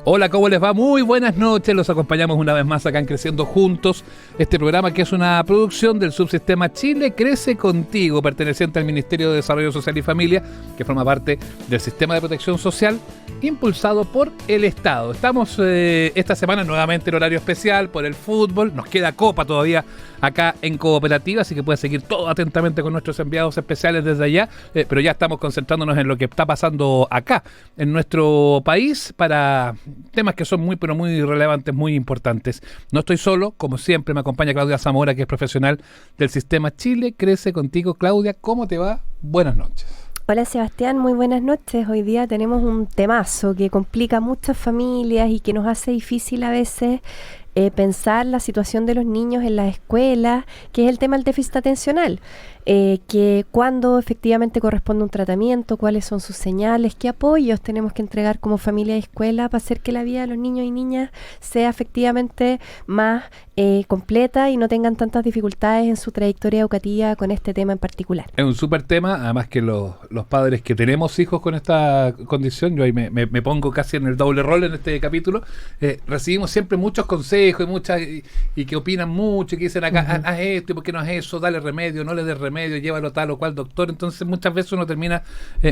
Hola, ¿cómo les va? Muy buenas noches, los acompañamos una vez más acá en Creciendo Juntos, este programa que es una producción del subsistema Chile Crece Contigo, perteneciente al Ministerio de Desarrollo Social y Familia, que forma parte del sistema de protección social impulsado por el Estado. Estamos esta semana nuevamente en horario especial por el fútbol, nos queda copa todavía acá en Cooperativa, así que pueden seguir todo atentamente con nuestros enviados especiales desde allá, pero ya estamos concentrándonos en lo que está pasando acá, en nuestro país, para temas que son muy, pero muy relevantes, muy importantes. No estoy solo, como siempre me acompaña Claudia Zamora, que es profesional del sistema Chile Crece Contigo. Claudia, ¿cómo te va? Buenas noches. Hola Sebastián, muy buenas noches. Hoy día tenemos un temazo que complica a muchas familias y que nos hace difícil a veces pensar la situación de los niños en las escuelas, que es el tema del déficit atencional, que cuándo efectivamente corresponde un tratamiento, cuáles son sus señales, qué apoyos tenemos que entregar como familia y escuela para hacer que la vida de los niños y niñas sea efectivamente más completa y no tengan tantas dificultades en su trayectoria educativa con este tema en particular. Es un súper tema, además que los padres que tenemos hijos con esta condición, yo ahí me pongo casi en el doble rol en este capítulo, recibimos siempre muchos consejos y que opinan mucho y que dicen acá, haz esto y por qué no haz eso, dale remedio, no le des remedio, llévalo tal o cual doctor. Entonces muchas veces uno termina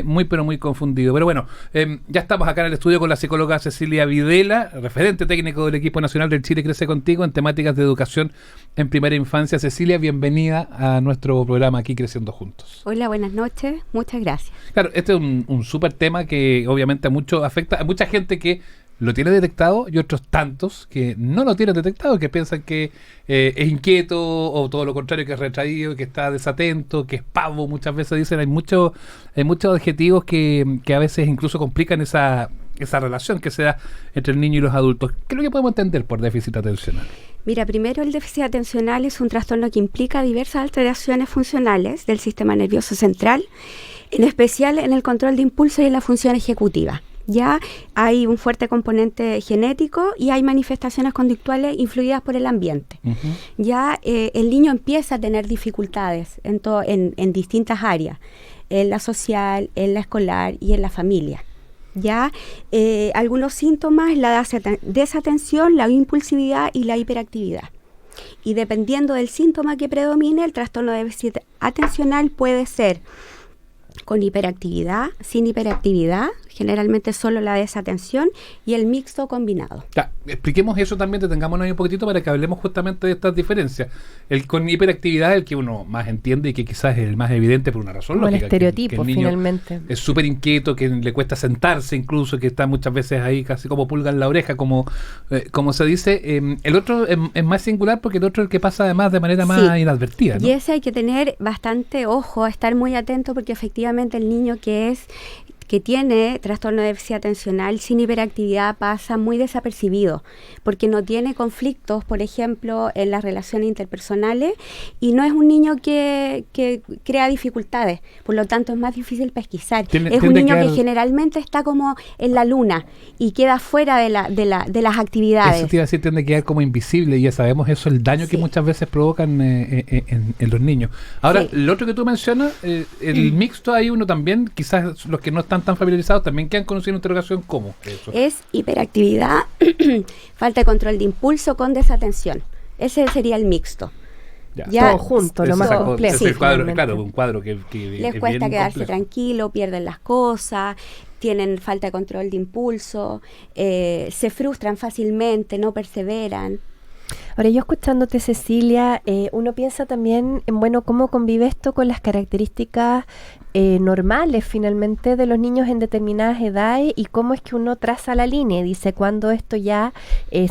muy pero muy confundido. Pero bueno, ya estamos acá en el estudio con la psicóloga Cecilia Videla, referente técnico del equipo nacional del Chile Crece Contigo en temáticas de educación en primera infancia. Cecilia, bienvenida a nuestro programa aquí Creciendo Juntos. Hola, buenas noches, muchas gracias. Claro, este es un súper tema que obviamente afecta a mucha gente que lo tiene detectado y otros tantos que no lo tienen detectado, que piensan que es inquieto o todo lo contrario, que es retraído, que está desatento, que es pavo. Muchas veces dicen, hay muchos adjetivos que a veces incluso complican esa relación que se da entre el niño y los adultos. ¿Qué es lo que podemos entender por déficit atencional? Mira, primero el déficit atencional es un trastorno que implica diversas alteraciones funcionales del sistema nervioso central, en especial en el control de impulso y en la función ejecutiva. Ya hay un fuerte componente genético y hay manifestaciones conductuales influidas por el ambiente. Ya el niño empieza a tener dificultades en distintas áreas, en la social, en la escolar y en la familia. Ya algunos síntomas, la desatención, la impulsividad y la hiperactividad. Y dependiendo del síntoma que predomine, el trastorno de déficit atencional puede ser con hiperactividad, sin hiperactividad, generalmente solo la desatención, y el mixto combinado. Ya, expliquemos eso también, detengámonos ahí un poquitito para que hablemos justamente de estas diferencias. El con hiperactividad es el que uno más entiende y que quizás es el más evidente por una razón como lógica. El estereotipo, que el niño finalmente. Es súper inquieto, que le cuesta sentarse incluso, que está muchas veces ahí casi como pulga en la oreja, como se dice. El otro es más singular porque el otro es el que pasa además de manera más inadvertida, ¿no? Y ese hay que tener bastante ojo, estar muy atento, porque efectivamente el niño que tiene trastorno de déficit atencional sin hiperactividad pasa muy desapercibido, porque no tiene conflictos, por ejemplo, en las relaciones interpersonales, y no es un niño que crea dificultades, por lo tanto es más difícil pesquisar. Es un niño que generalmente está como en la luna y queda fuera de las actividades. Eso te iba a decir, tiende a quedar como invisible, y ya sabemos eso, el daño que muchas veces provocan en los niños. Ahora, lo otro que tú mencionas, el mixto, hay uno también, quizás los que no están tan familiarizados también quedan conociendo interrogación. ¿Cómo? Es hiperactividad, falta de control de impulso con desatención. Ese sería el mixto. Ya todo junto, lo más complejo. Un cuadro que les cuesta quedarse tranquilo, pierden las cosas, tienen falta de control de impulso, se frustran fácilmente, no perseveran. Ahora, yo escuchándote, Cecilia, uno piensa también en, bueno, cómo convive esto con las características normales, finalmente, de los niños en determinadas edades, y cómo es que uno traza la línea y dice cuándo esto ya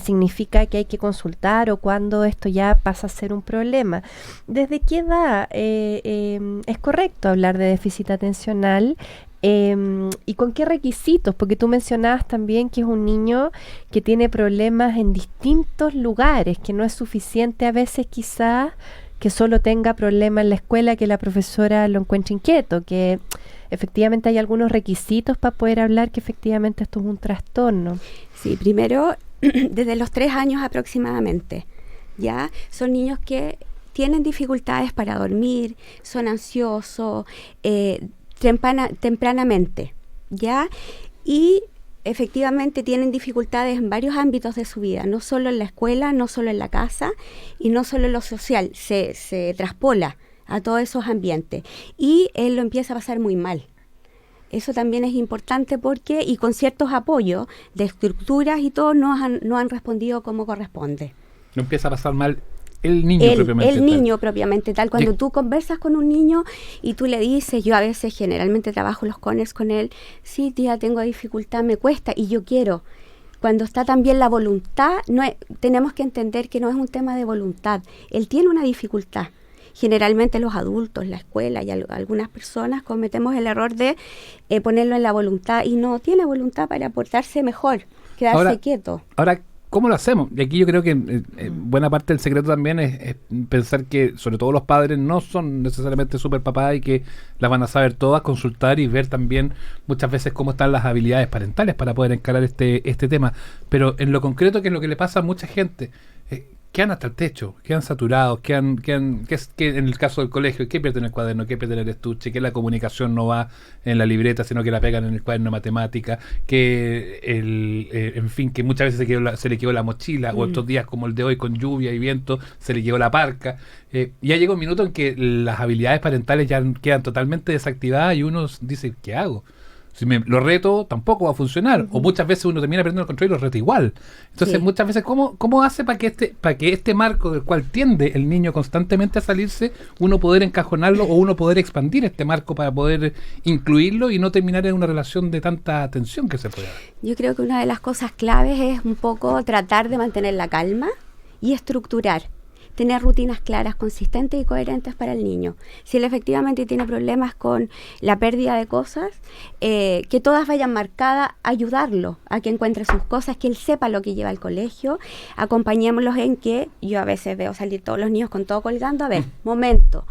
significa que hay que consultar o cuándo esto ya pasa a ser un problema. ¿Desde qué edad es correcto hablar de déficit atencional? ¿Y con qué requisitos? Porque tú mencionabas también que es un niño que tiene problemas en distintos lugares, que no es suficiente a veces quizás que solo tenga problemas en la escuela, que la profesora lo encuentre inquieto, que efectivamente hay algunos requisitos para poder hablar que efectivamente esto es un trastorno. Sí, primero, desde los 3 años aproximadamente, ya son niños que tienen dificultades para dormir, son ansiosos, tempranamente, ¿ya? Y efectivamente tienen dificultades en varios ámbitos de su vida, no solo en la escuela, no solo en la casa y no solo en lo social, se traspola a todos esos ambientes y él lo empieza a pasar muy mal. Eso también es importante porque, y con ciertos apoyos de estructuras y todo, no han respondido como corresponde. No empieza a pasar mal el niño propiamente tal. El niño propiamente tal. Cuando tú conversas con un niño y tú le dices, yo a veces generalmente trabajo los corners con él, sí tía, tengo dificultad, me cuesta y yo quiero. Cuando está también la voluntad, tenemos que entender que no es un tema de voluntad. Él tiene una dificultad. Generalmente los adultos, la escuela y algunas personas cometemos el error de ponerlo en la voluntad y no tiene voluntad para portarse mejor, quedarse quieto. Ahora, ¿cómo lo hacemos? Y aquí yo creo que buena parte del secreto también es pensar que sobre todo los padres no son necesariamente super papás y que las van a saber todas, consultar y ver también muchas veces cómo están las habilidades parentales para poder encarar este tema. Pero en lo concreto, que es lo que le pasa a mucha gente, quedan hasta el techo, quedan saturados, que en el caso del colegio, que pierden el cuaderno, que pierden el estuche, que la comunicación no va en la libreta, sino que la pegan en el cuaderno de matemática, que en fin, que muchas veces se le quedó la mochila, o otros días como el de hoy con lluvia y viento, se le quedó la parca. Ya llega un minuto en que las habilidades parentales ya quedan totalmente desactivadas y uno dice, ¿qué hago? Si lo reto, tampoco va a funcionar. O muchas veces uno termina perdiendo el control y lo reta igual. Entonces, muchas veces, ¿cómo hace para que este marco del cual tiende el niño constantemente a salirse, uno poder encajonarlo o uno poder expandir este marco para poder incluirlo y no terminar en una relación de tanta tensión que se puede dar? Yo creo que una de las cosas claves es un poco tratar de mantener la calma y estructurar. Tener rutinas claras, consistentes y coherentes para el niño. Si él efectivamente tiene problemas con la pérdida de cosas, que todas vayan marcadas, ayudarlo a que encuentre sus cosas, que él sepa lo que lleva al colegio, acompañémoslos en que, yo a veces veo salir todos los niños con todo colgando, a ver, momento,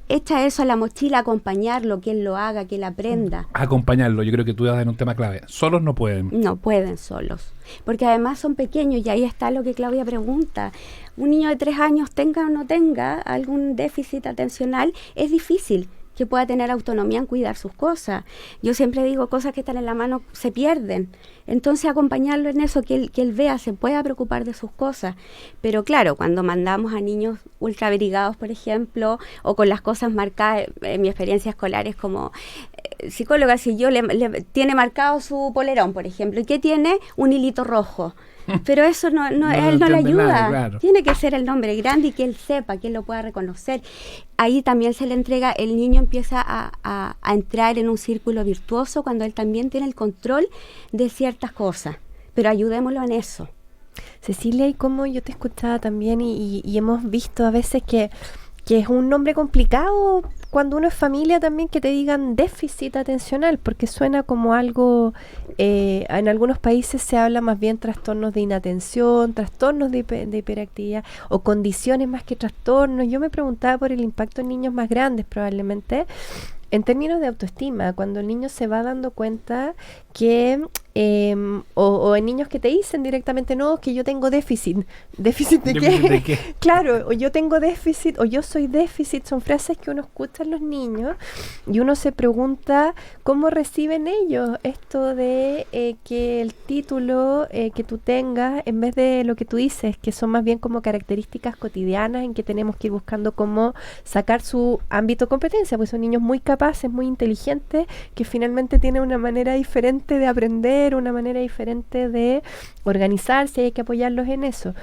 echa eso a la mochila, acompañarlo, que él lo haga, que él aprenda. Acompañarlo, yo creo que tú das en un tema clave. Solos no pueden. No pueden solos, porque además son pequeños y ahí está lo que Claudia pregunta. Un niño de 3 años, tenga o no tenga algún déficit atencional, es difícil que pueda tener autonomía en cuidar sus cosas. Yo siempre digo, cosas que están en la mano se pierden. Entonces acompañarlo en eso, que él vea, se pueda preocupar de sus cosas. Pero claro, cuando mandamos a niños ultrabrigados, por ejemplo, o con las cosas marcadas, en mi experiencia escolar es como psicóloga, si yo le tiene marcado su polerón, por ejemplo, ¿y qué tiene? Un hilito rojo. Pero eso él no le ayuda. Nada, claro. Tiene que ser el nombre grande y que él sepa, que él lo pueda reconocer. Ahí también se le entrega, el niño empieza a entrar en un círculo virtuoso cuando él también tiene el control de ciertas cosas. Pero ayudémoslo en eso. Cecilia, y como yo te escuchaba también y hemos visto a veces que es un nombre complicado cuando uno es familia también, que te digan déficit atencional, porque suena como algo, en algunos países se habla más bien trastornos de inatención, trastornos de hiperactividad o condiciones más que trastornos. Yo me preguntaba por el impacto en niños más grandes probablemente, en términos de autoestima, cuando el niño se va dando cuenta que, o en niños que te dicen directamente, no, que yo tengo déficit. ¿Déficit de qué? ¿De qué? Claro, o yo tengo déficit, o yo soy déficit, son frases que uno escucha en los niños y uno se pregunta cómo reciben ellos esto de que el título que tú tengas, en vez de lo que tú dices, que son más bien como características cotidianas en que tenemos que ir buscando cómo sacar su ámbito de competencia, pues son niños muy capaces, muy inteligentes, que finalmente tienen una manera diferente de aprender, una manera diferente de organizarse, y hay que apoyarlos en eso.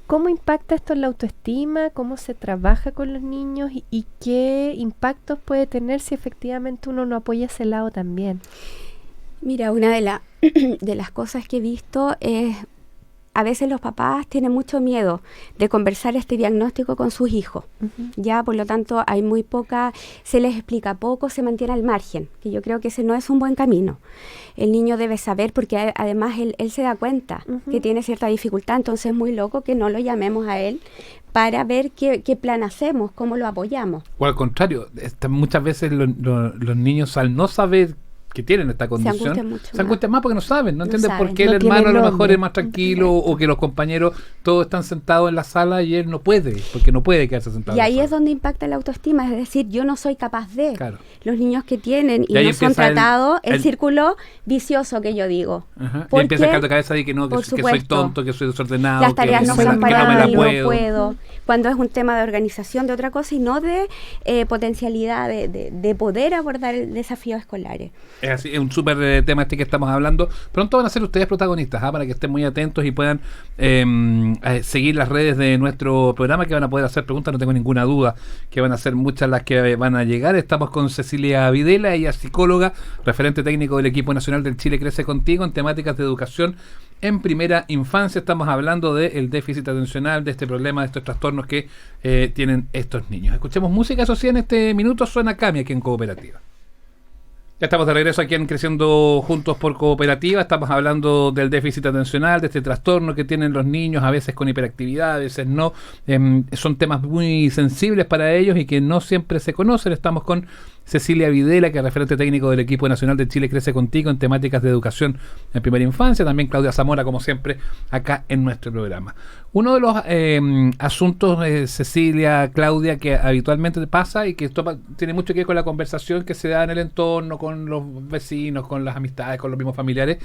¿Cómo impacta esto en la autoestima? ¿Cómo se trabaja con los niños? ¿Y qué impactos puede tener si efectivamente uno no apoya ese lado también? Mira, una de las cosas que he visto es, a veces los papás tienen mucho miedo de conversar este diagnóstico con sus hijos. Ya, por lo tanto, hay muy poca, se les explica poco, se mantiene al margen, que yo creo que ese no es un buen camino. El niño debe saber, porque además él se da cuenta que tiene cierta dificultad, entonces es muy loco que no lo llamemos a él para ver qué plan hacemos, cómo lo apoyamos. O al contrario, muchas veces los niños, al no saber que tienen esta condición se angustian más porque no saben, no entienden por qué no el hermano a lo mejor nombre. es más tranquilo o que los compañeros todos están sentados en la sala y él no puede, porque no puede quedarse sentado. Y en la ahí sala. es donde impacta la autoestima, es decir, yo no soy capaz de. Claro. Los niños que tienen y Y ahí no son empieza tratados, el el círculo vicioso que yo digo. Ajá. Y ¿Por empieza a qué? caer de cabeza de que no, que Por soy supuesto. tonto, que soy desordenado, Las tareas que no me la- son que no para me la mí, puedo. no puedo. Cuando es un tema de organización de otra cosa y no de potencialidad de poder abordar el desafío escolares. Es así, es un súper tema este que estamos hablando. Pronto van a ser ustedes protagonistas, para que estén muy atentos y puedan seguir las redes de nuestro programa, que van a poder hacer preguntas, no tengo ninguna duda que van a ser muchas las que van a llegar. Estamos con Cecilia Videla, ella es psicóloga, referente técnico del equipo nacional del Chile Crece Contigo en temáticas de educación en primera infancia. Estamos hablando del déficit atencional, de este problema, de estos trastornos que tienen estos niños. Escuchemos música, eso sí, en este minuto suena Cami aquí en Cooperativa. Ya estamos de regreso aquí en Creciendo Juntos por Cooperativa. Estamos hablando del déficit atencional, de este trastorno que tienen los niños, a veces con hiperactividad, a veces no. Son temas muy sensibles para ellos y que no siempre se conocen. Estamos con Cecilia Videla, que es referente técnico del equipo nacional de Chile Crece Contigo en temáticas de educación en primera infancia. También Claudia Zamora, como siempre, acá en nuestro programa. Uno de los asuntos, Cecilia, Claudia, que habitualmente pasa y que esto tiene mucho que ver con la conversación que se da en el entorno, con los vecinos, con las amistades, con los mismos familiares,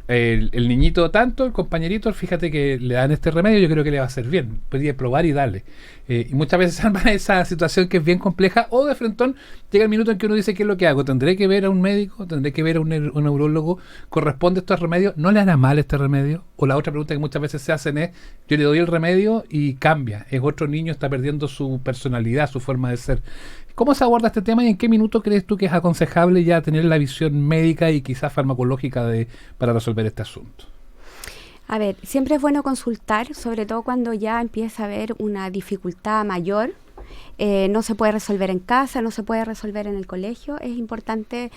el niñito tanto, el compañerito, fíjate que le dan este remedio, yo creo que le va a hacer bien, podría probar y darle. Y muchas veces se arma esa situación que es bien compleja, o de frentón llega el minuto en que uno dice, ¿qué es lo que hago? ¿Tendré que ver a un médico? ¿Tendré que ver a un neurólogo? ¿Corresponde estos remedios? ¿No le hará mal este remedio? O la otra pregunta que muchas veces se hacen es, yo le doy el remedio y cambia, es otro niño, está perdiendo su personalidad, su forma de ser. ¿Cómo se aborda este tema y en qué minuto crees tú que es aconsejable ya tener la visión médica y quizás farmacológica para resolver este asunto? A ver, siempre es bueno consultar, sobre todo cuando ya empieza a haber una dificultad mayor. No se puede resolver en casa, no se puede resolver en el colegio. Es importante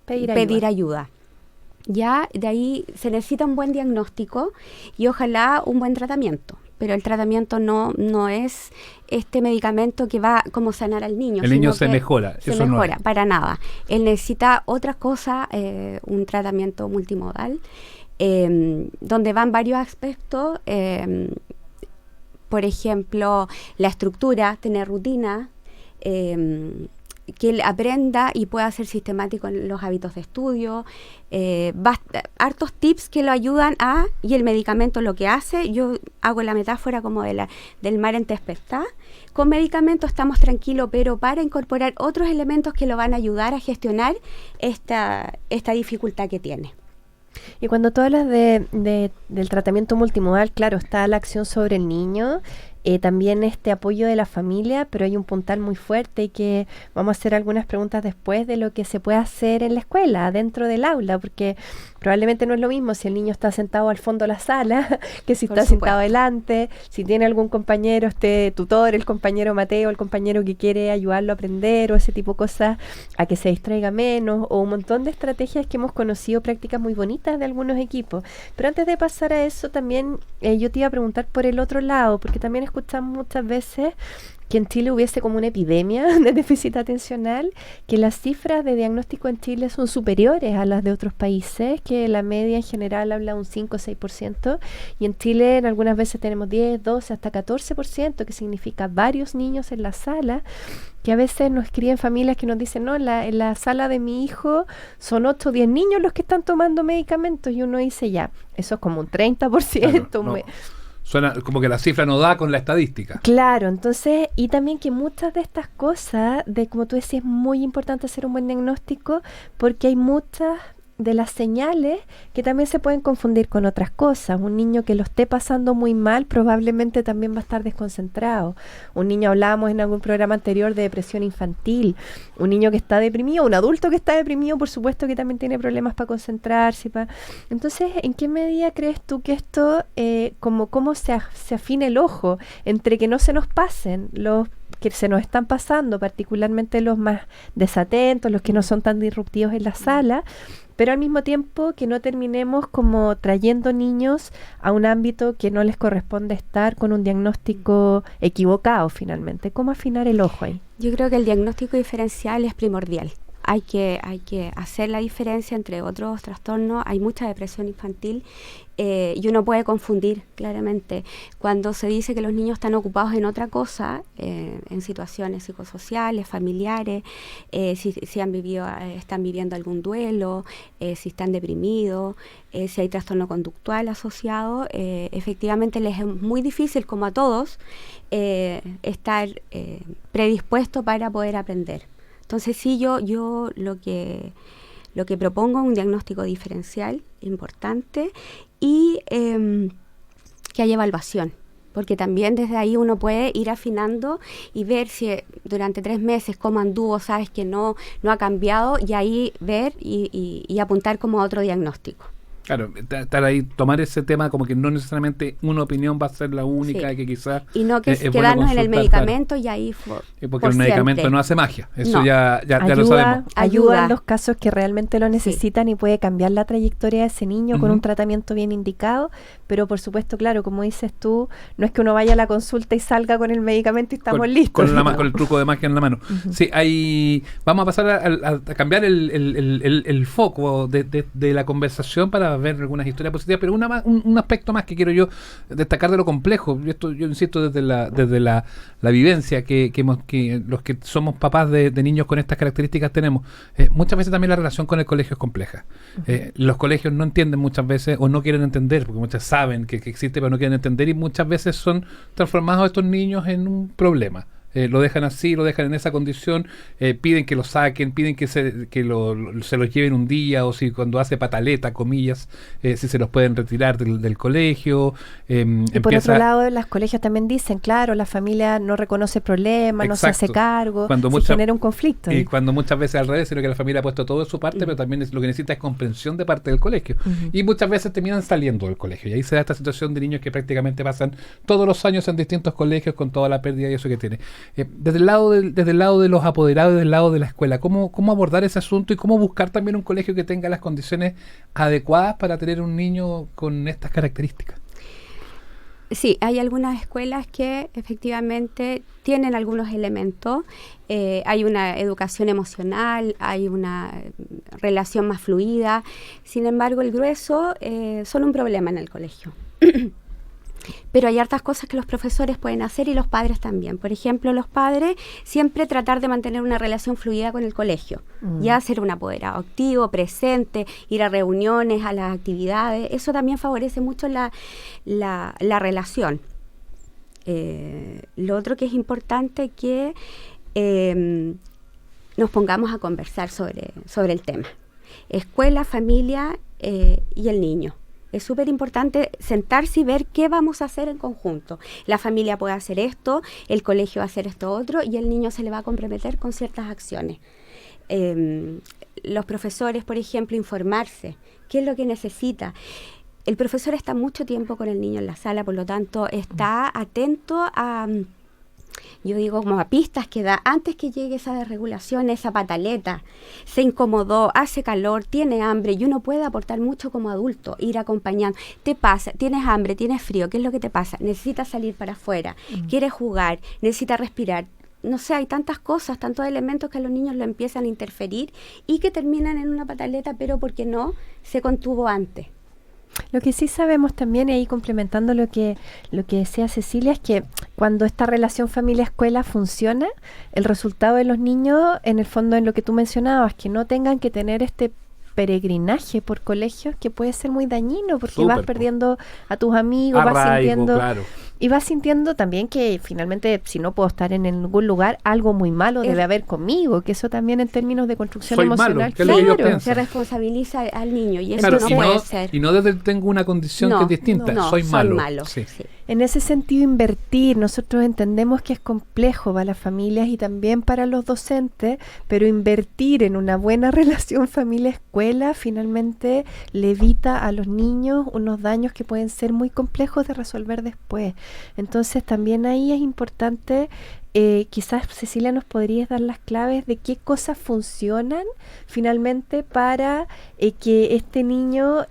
pedir ayuda. Ya de ahí se necesita un buen diagnóstico y ojalá un buen tratamiento. Pero el tratamiento no es este medicamento que va como sanar al niño. El niño se mejora. Se eso mejora, no es. para nada. Él necesita otra cosa, un tratamiento multimodal, donde van varios aspectos. Por ejemplo, la estructura, tener rutina, que él aprenda y pueda ser sistemático en los hábitos de estudio, hartos tips que lo ayudan y el medicamento lo que hace, yo hago la metáfora como del mar en tempestad. Con medicamento estamos tranquilos, pero para incorporar otros elementos que lo van a ayudar a gestionar esta dificultad que tiene. Y cuando tú hablas del tratamiento multimodal, claro, está la acción sobre el niño, también este apoyo de la familia, pero hay un puntal muy fuerte y que vamos a hacer algunas preguntas después de lo que se puede hacer en la escuela, dentro del aula, porque probablemente no es lo mismo si el niño está sentado al fondo de la sala que si está sentado adelante, si tiene algún compañero, tutor, el compañero Mateo, el compañero que quiere ayudarlo a aprender o ese tipo de cosas, a que se distraiga menos, o un montón de estrategias que hemos conocido, prácticas muy bonitas de algunos equipos. Pero antes de pasar a eso también yo te iba a preguntar por el otro lado, porque también escuchamos muchas veces que en Chile hubiese como una epidemia de déficit atencional, que las cifras de diagnóstico en Chile son superiores a las de otros países, que la media en general habla un 5 o 6%, y en Chile en algunas veces tenemos 10, 12, hasta 14%, que significa varios niños en la sala, que a veces nos crían familias que nos dicen, no, en la sala de mi hijo son 8 o 10 niños los que están tomando medicamentos, y uno dice, ya, eso es como un 30%. Claro, no. Suena como que la cifra no da con la estadística. Claro, entonces, y también que muchas de estas cosas, como tú decías, es muy importante hacer un buen diagnóstico, porque hay muchas de las señales que también se pueden confundir con otras cosas. Un niño que lo esté pasando muy mal probablemente también va a estar desconcentrado. Un niño, hablábamos en algún programa anterior de depresión infantil. Un niño que está deprimido, un adulto que está deprimido, por supuesto que también tiene problemas para concentrarse. Entonces, ¿en qué medida crees tú que esto, cómo se afina el ojo entre que no se nos pasen los que se nos están pasando, particularmente los más desatentos, los que no son tan disruptivos en la sala, pero al mismo tiempo que no terminemos como trayendo niños a un ámbito que no les corresponde estar, con un diagnóstico equivocado finalmente? ¿Cómo afinar el ojo ahí? Yo creo que el diagnóstico diferencial es primordial. hay que hacer la diferencia entre otros trastornos. Hay mucha depresión infantil y uno puede confundir claramente cuando se dice que los niños están ocupados en otra cosa, en situaciones psicosociales, familiares, si están viviendo algún duelo, si están deprimidos, si hay trastorno conductual asociado. Efectivamente les es muy difícil, como a todos, estar predispuesto para poder aprender. Entonces sí, yo lo que propongo es un diagnóstico diferencial importante y que haya evaluación, porque también desde ahí uno puede ir afinando y ver si durante 3 meses cómo anduvo, sabes que no ha cambiado, y ahí ver y apuntar como a otro diagnóstico. Claro, estar ahí, tomar ese tema como que no necesariamente una opinión va a ser la única, Sí. que quizás Y no que quedarnos bueno en el medicamento, y ahí porque el medicamento no hace magia, eso No. ya lo sabemos. Ayuda en los casos que realmente lo necesitan y puede cambiar la trayectoria de ese niño con un tratamiento bien indicado, pero por supuesto, claro, como dices tú, no es que uno vaya a la consulta y salga con el medicamento y estamos listos. Con el truco de magia en la mano. Sí, vamos a pasar a cambiar el foco de la conversación para ver algunas historias positivas, pero un aspecto más que quiero yo destacar de lo complejo. Esto yo insisto desde la vivencia que los que somos papás de niños con estas características tenemos. Muchas veces también la relación con el colegio es compleja. Los colegios no entienden muchas veces, o no quieren entender, porque muchas saben que existe, pero no quieren entender, y muchas veces son transformados estos niños en un problema. Lo dejan así, lo dejan en esa condición, piden que lo saquen, piden que se los lleven un día, o si cuando hace pataleta, comillas, si se los pueden retirar del colegio. Y por otro lado, los colegios también dicen, claro, la familia no reconoce problemas, no se hace cargo, se genera un conflicto. Y cuando muchas veces al revés, sino que la familia ha puesto todo de su parte, pero también lo que necesita es comprensión de parte del colegio. Y muchas veces terminan saliendo del colegio, y ahí se da esta situación de niños que prácticamente pasan todos los años en distintos colegios con toda la pérdida y eso que tiene. Desde el lado de los apoderados y del lado de la escuela, ¿cómo abordar ese asunto y cómo buscar también un colegio que tenga las condiciones adecuadas para tener un niño con estas características? Sí, hay algunas escuelas que efectivamente tienen algunos elementos. Hay una educación emocional, hay una relación más fluida. Sin embargo, el grueso son un problema en el colegio. Pero hay hartas cosas que los profesores pueden hacer y los padres también. Por ejemplo, los padres siempre tratar de mantener una relación fluida con el colegio. Ya ser un apoderado activo, presente, ir a reuniones, a las actividades. Eso también favorece mucho la relación. Lo otro que es importante es que nos pongamos a conversar sobre el tema. Escuela, familia y el niño. Es súper importante sentarse y ver qué vamos a hacer en conjunto. La familia puede hacer esto, el colegio va a hacer esto otro, y el niño se le va a comprometer con ciertas acciones. Los profesores, por ejemplo, informarse, qué es lo que necesita. El profesor está mucho tiempo con el niño en la sala, por lo tanto está atento a... Yo digo como a pistas que da antes que llegue esa desregulación, esa pataleta, se incomodó, hace calor, tiene hambre, y uno puede aportar mucho como adulto, ir acompañando. ¿Te pasa? ¿Tienes hambre? ¿Tienes frío? ¿Qué es lo que te pasa? ¿Necesitas salir para afuera? ¿Quieres jugar? ¿Necesitas respirar? No sé, hay tantas cosas, tantos elementos que a los niños lo empiezan a interferir y que terminan en una pataleta, pero porque no se contuvo antes. Lo que sí sabemos también, y ahí complementando lo que decía Cecilia, es que cuando esta relación familia-escuela funciona, el resultado de los niños, en el fondo, en lo que tú mencionabas, que no tengan que tener este peregrinaje por colegios, que puede ser muy dañino, porque vas perdiendo a tus amigos, vas sintiendo... Claro. Y vas sintiendo también que finalmente, si no puedo estar en algún lugar, algo muy malo debe haber conmigo, que eso también en términos de construcción emocional, claro, se responsabiliza al niño, y eso no puede ser. Y no desde tengo una condición que es distinta, soy malo. Sí. En ese sentido, invertir, nosotros entendemos que es complejo para las familias y también para los docentes, pero invertir en una buena relación familia-escuela finalmente le evita a los niños unos daños que pueden ser muy complejos de resolver después. Entonces también ahí es importante, quizás Cecilia nos podrías dar las claves de qué cosas funcionan finalmente para que este niño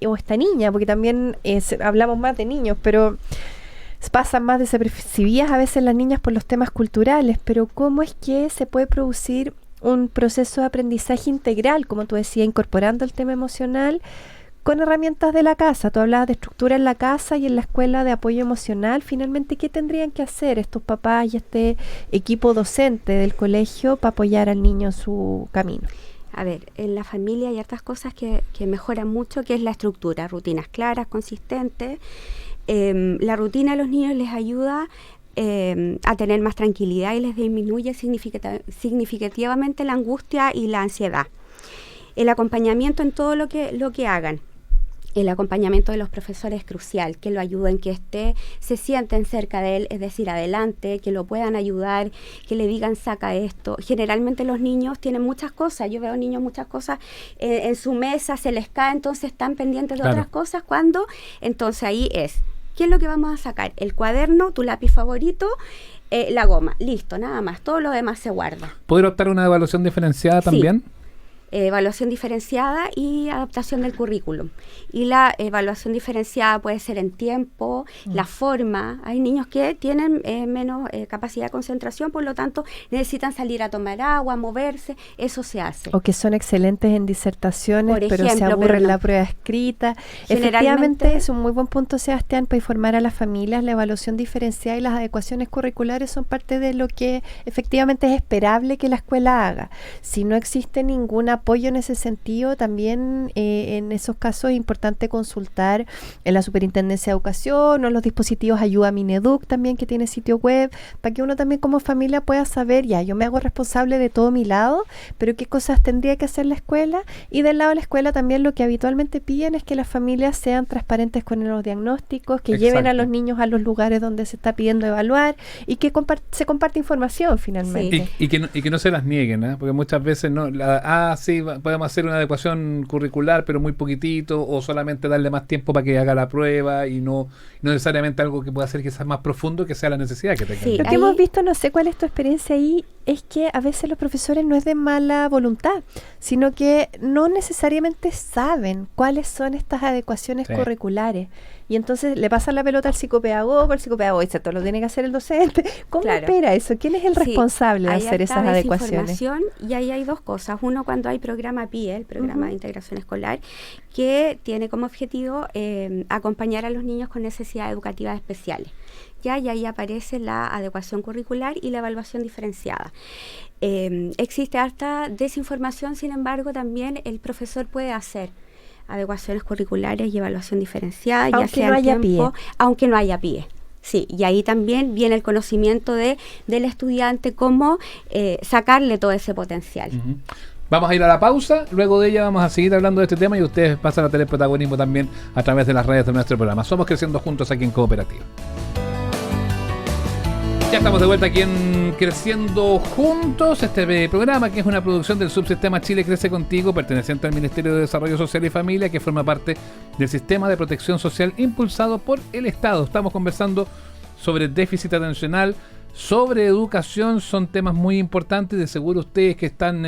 o esta niña, porque también hablamos más de niños, pero pasan más desapercibidas a veces las niñas por los temas culturales, pero cómo es que se puede producir un proceso de aprendizaje integral, como tú decías, incorporando el tema emocional con herramientas de la casa. Tú hablabas de estructura en la casa y en la escuela de apoyo emocional. Finalmente, ¿qué tendrían que hacer estos papás y este equipo docente del colegio para apoyar al niño en su camino? A ver, en la familia hay hartas cosas que mejoran mucho, que es la estructura, rutinas claras, consistentes. La rutina a los niños les ayuda a tener más tranquilidad y les disminuye significativamente la angustia y la ansiedad. El acompañamiento en todo lo que hagan. El acompañamiento de los profesores es crucial, que lo ayuden, que se sienten cerca de él, es decir, adelante, que lo puedan ayudar, que le digan saca esto. Generalmente los niños tienen muchas cosas, yo veo niños muchas cosas en su mesa, se les cae, entonces están pendientes de otras cosas. Entonces ahí ¿qué es lo que vamos a sacar? El cuaderno, tu lápiz favorito, la goma, listo, nada más, todo lo demás se guarda. ¿Poder optar a una evaluación diferenciada también? Sí. Evaluación diferenciada y adaptación del currículum. Y la evaluación diferenciada puede ser en tiempo, la forma. Hay niños que tienen menos capacidad de concentración, por lo tanto necesitan salir a tomar agua, moverse, eso se hace. O que son excelentes en disertaciones, por pero ejemplo, se aburren en la prueba escrita. Efectivamente, es un muy buen punto, Sebastián, para informar a las familias. La evaluación diferenciada y las adecuaciones curriculares son parte de lo que efectivamente es esperable que la escuela haga. Si no existe ninguna apoyo en ese sentido, también en esos casos es importante consultar en la Superintendencia de Educación o en los dispositivos Ayuda Mineduc también, que tiene sitio web, para que uno también como familia pueda saber, ya, yo me hago responsable de todo mi lado, pero qué cosas tendría que hacer la escuela. Y del lado de la escuela también lo que habitualmente piden es que las familias sean transparentes con los diagnósticos, que lleven a los niños a los lugares donde se está pidiendo evaluar y que se comparte información finalmente. Sí. Y que no se las nieguen, ¿eh? Porque muchas veces sí, podemos hacer una adecuación curricular, pero muy poquitito, o solamente darle más tiempo para que haga la prueba y no necesariamente algo que pueda ser quizás más profundo, que sea la necesidad que tenga. Sí, lo que hemos visto, no sé cuál es tu experiencia ahí, es que a veces los profesores no es de mala voluntad, sino que no necesariamente saben cuáles son estas adecuaciones curriculares. Y entonces le pasan la pelota al psicopedagogo dice, todo lo tiene que hacer el docente. ¿Cómo opera eso? ¿Quién es el responsable de hacer esas adecuaciones? Y ahí hay dos cosas. Uno, cuando hay programa PIE, el programa de integración escolar, que tiene como objetivo acompañar a los niños con necesidades educativas especiales. Y ahí aparece la adecuación curricular y la evaluación diferenciada. Existe harta desinformación, sin embargo, también el profesor puede hacer adecuaciones curriculares y evaluación diferenciada, aunque ya sea no haya tiempo, PIE. aunque no haya PIE. Sí, y ahí también viene el conocimiento del estudiante, cómo sacarle todo ese potencial. Vamos a ir a la pausa, luego de ella vamos a seguir hablando de este tema y ustedes pasan a tener protagonismo también a través de las redes de nuestro programa. Somos Creciendo Juntos aquí en Cooperativa. Ya estamos de vuelta aquí en Creciendo Juntos, este programa que es una producción del subsistema Chile Crece Contigo, perteneciente al Ministerio de Desarrollo Social y Familia, que forma parte del sistema de protección social impulsado por el Estado. Estamos conversando sobre déficit atencional, sobre educación, son temas muy importantes. De seguro ustedes que están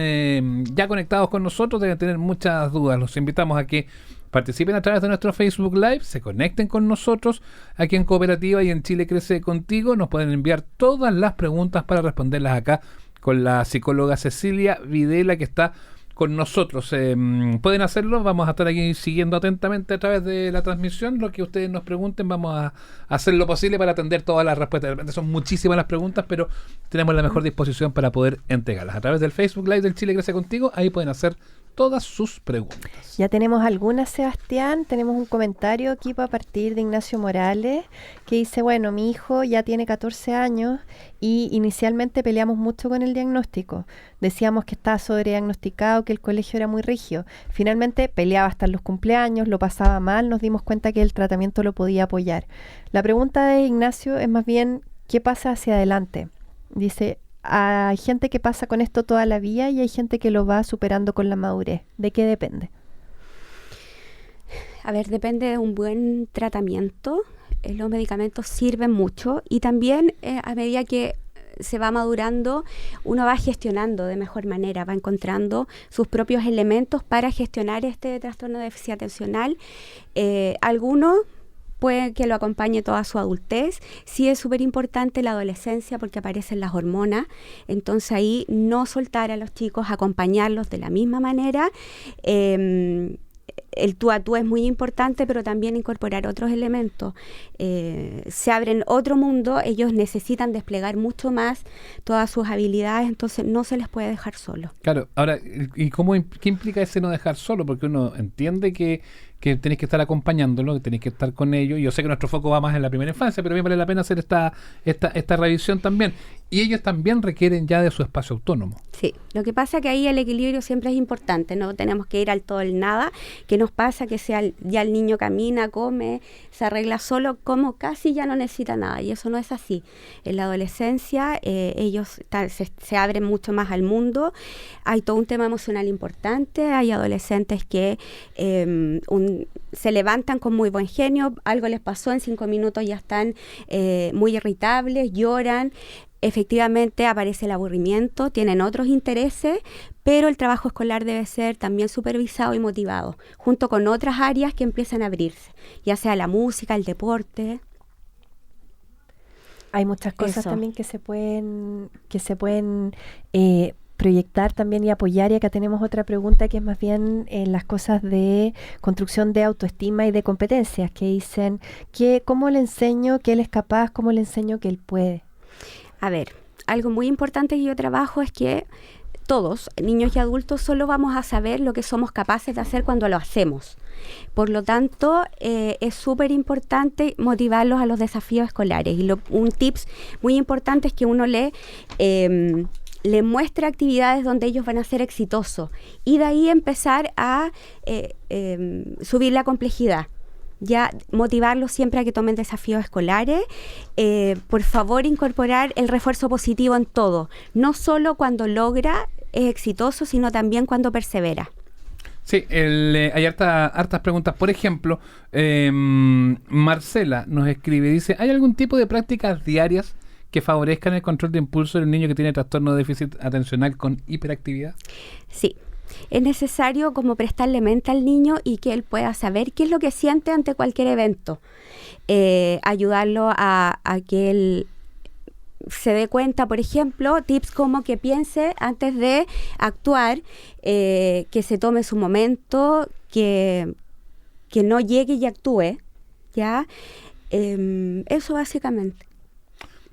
ya conectados con nosotros deben tener muchas dudas. Los invitamos a que participen a través de nuestro Facebook Live, se conecten con nosotros aquí en Cooperativa y en Chile Crece Contigo. Nos pueden enviar todas las preguntas para responderlas acá con la psicóloga Cecilia Videla, que está con nosotros. Pueden hacerlo, vamos a estar aquí siguiendo atentamente a través de la transmisión. Lo que ustedes nos pregunten, vamos a hacer lo posible para atender todas las respuestas. De repente son muchísimas las preguntas, pero tenemos la mejor disposición para poder entregarlas. A través del Facebook Live del Chile Crece Contigo, ahí pueden hacer todas sus preguntas. Ya tenemos algunas, Sebastián. Tenemos un comentario aquí a partir de Ignacio Morales, que dice, bueno, mi hijo ya tiene 14 años y inicialmente peleamos mucho con el diagnóstico. Decíamos que estaba sobrediagnosticado, que el colegio era muy rígido. Finalmente peleaba hasta en los cumpleaños, lo pasaba mal, nos dimos cuenta que el tratamiento lo podía apoyar. La pregunta de Ignacio es más bien, ¿qué pasa hacia adelante? Dice, hay gente que pasa con esto toda la vida y hay gente que lo va superando con la madurez. ¿De qué depende? A ver, depende de un buen tratamiento. Los medicamentos sirven mucho y también a medida que se va madurando, uno va gestionando de mejor manera, va encontrando sus propios elementos para gestionar este trastorno de déficit atencional. Algunos puede que lo acompañe toda su adultez. Sí es súper importante la adolescencia porque aparecen las hormonas, entonces ahí no soltar a los chicos, acompañarlos de la misma manera. El tú a tú es muy importante, pero también incorporar otros elementos. Se abren otro mundo, ellos necesitan desplegar mucho más todas sus habilidades, entonces no se les puede dejar solo. Claro, ahora, ¿y qué implica ese no dejar solo? Porque uno entiende que tenéis que estar acompañándolo, que tenéis que estar con ellos. Yo sé que nuestro foco va más en la primera infancia, pero a mí vale la pena hacer esta revisión también. Y ellos también requieren ya de su espacio autónomo. Sí, lo que pasa es que ahí el equilibrio siempre es importante, no tenemos que ir al todo el nada. ¿Qué nos pasa? Que ya el niño camina, come, se arregla solo, como casi ya no necesita nada, y eso no es así. En la adolescencia ellos se abren mucho más al mundo, hay todo un tema emocional importante, hay adolescentes que se levantan con muy buen genio, algo les pasó, en 5 minutos ya están muy irritables, lloran. Efectivamente aparece el aburrimiento, tienen otros intereses, pero el trabajo escolar debe ser también supervisado y motivado, junto con otras áreas que empiezan a abrirse, ya sea la música, el deporte. Hay muchas cosas también que se pueden proyectar también y apoyar, y acá tenemos otra pregunta que es más bien las cosas de construcción de autoestima y de competencias, que dicen ¿cómo le enseño que él es capaz? ¿Cómo le enseño que él puede? A ver, algo muy importante que yo trabajo es que todos, niños y adultos, solo vamos a saber lo que somos capaces de hacer cuando lo hacemos. Por lo tanto, es súper importante motivarlos a los desafíos escolares. Y un tips muy importante es que uno le muestre actividades donde ellos van a ser exitosos. Y de ahí empezar a subir la complejidad. Ya motivarlos siempre a que tomen desafíos escolares. Por favor, incorporar el refuerzo positivo en todo. No solo cuando logra, es exitoso, sino también cuando persevera. Sí, hay hartas preguntas. Por ejemplo, Marcela nos escribe, dice, ¿hay algún tipo de prácticas diarias que favorezcan el control de impulso del niño que tiene trastorno de déficit atencional con hiperactividad? Sí. Es necesario como prestarle mente al niño y que él pueda saber qué es lo que siente ante cualquier evento. Ayudarlo a que él se dé cuenta, por ejemplo, tips como que piense antes de actuar, que se tome su momento, que no llegue y actúe, ¿ya? Eso básicamente.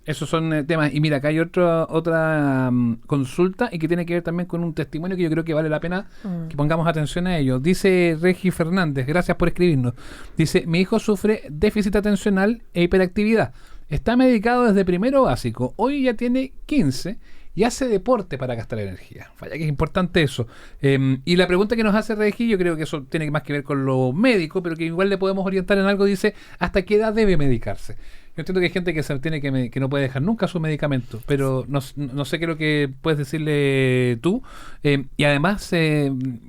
Esos son temas. Y mira, acá hay otra consulta y que tiene que ver también con un testimonio que yo creo que vale la pena que pongamos atención a ello. Dice Regi Fernández, gracias por escribirnos. Dice, mi hijo sufre déficit atencional e hiperactividad. Está medicado desde primero básico. Hoy ya tiene 15 y hace deporte para gastar energía. Vaya que es importante eso. Y la pregunta que nos hace Regi, yo creo que eso tiene más que ver con lo médico, pero que igual le podemos orientar en algo. Dice, ¿hasta qué edad debe medicarse? Yo entiendo que hay gente que no puede dejar nunca su medicamento, pero no sé qué es lo que puedes decirle tú. Y además,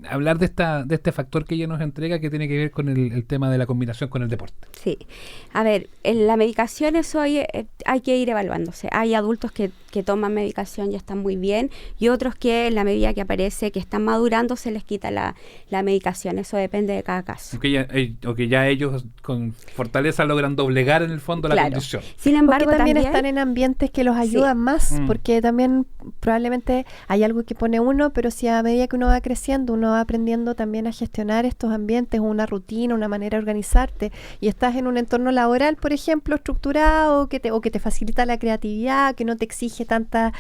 hablar de este factor que ella nos entrega que tiene que ver con el tema de la combinación con el deporte. Sí. A ver, en la medicación eso hay que ir evaluándose. Hay adultos que toman medicación y están muy bien, y otros que en la medida que aparece que están madurando se les quita la medicación. Eso depende de cada caso. O que ya ellos con fortaleza logran doblegar en el fondo la condición. Sin embargo, porque también están en ambientes que los ayudan más, porque también probablemente hay algo que pone uno, pero si a medida que uno va creciendo, uno va aprendiendo también a gestionar estos ambientes, una rutina, una manera de organizarte, y estás en un entorno laboral, por ejemplo, estructurado, que te facilita la creatividad, que no te exige tanta,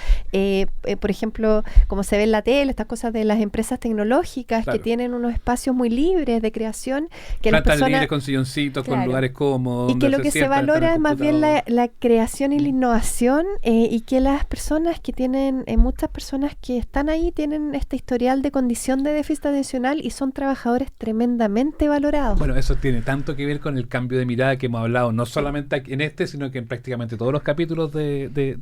por ejemplo, como se ve en la tele, estas cosas de las empresas tecnológicas, claro, que tienen unos espacios muy libres de creación, que las personas libres con silloncitos, claro, con lugares cómodos, y que lo que se valora es más bien la creación y la innovación, y que las personas que tienen, muchas personas que están ahí tienen este historial de condición de déficit atencional y son trabajadores tremendamente valorados. Bueno, eso tiene tanto que ver con el cambio de mirada que hemos hablado, no solamente aquí en sino que en prácticamente todos los capítulos de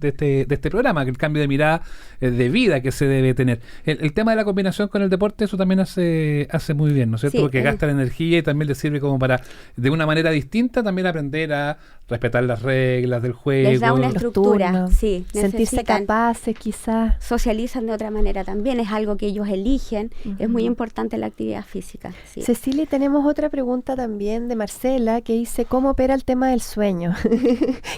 este programa, que el cambio de mirada de vida que se debe tener. El tema de la combinación con el deporte, eso también hace muy bien, ¿no es cierto? Sí, Porque gasta la energía y también le sirve como para, de una manera distinta, también aprender a respetar las reglas del juego. Les da una estructura, turnos, sí. sentirse necesitan- capaces quizás. Socializan de otra manera también, es algo que ellos eligen, es muy importante la actividad física. Sí. Cecilia, tenemos otra pregunta también de Marcela que dice, ¿cómo opera el tema del sueño?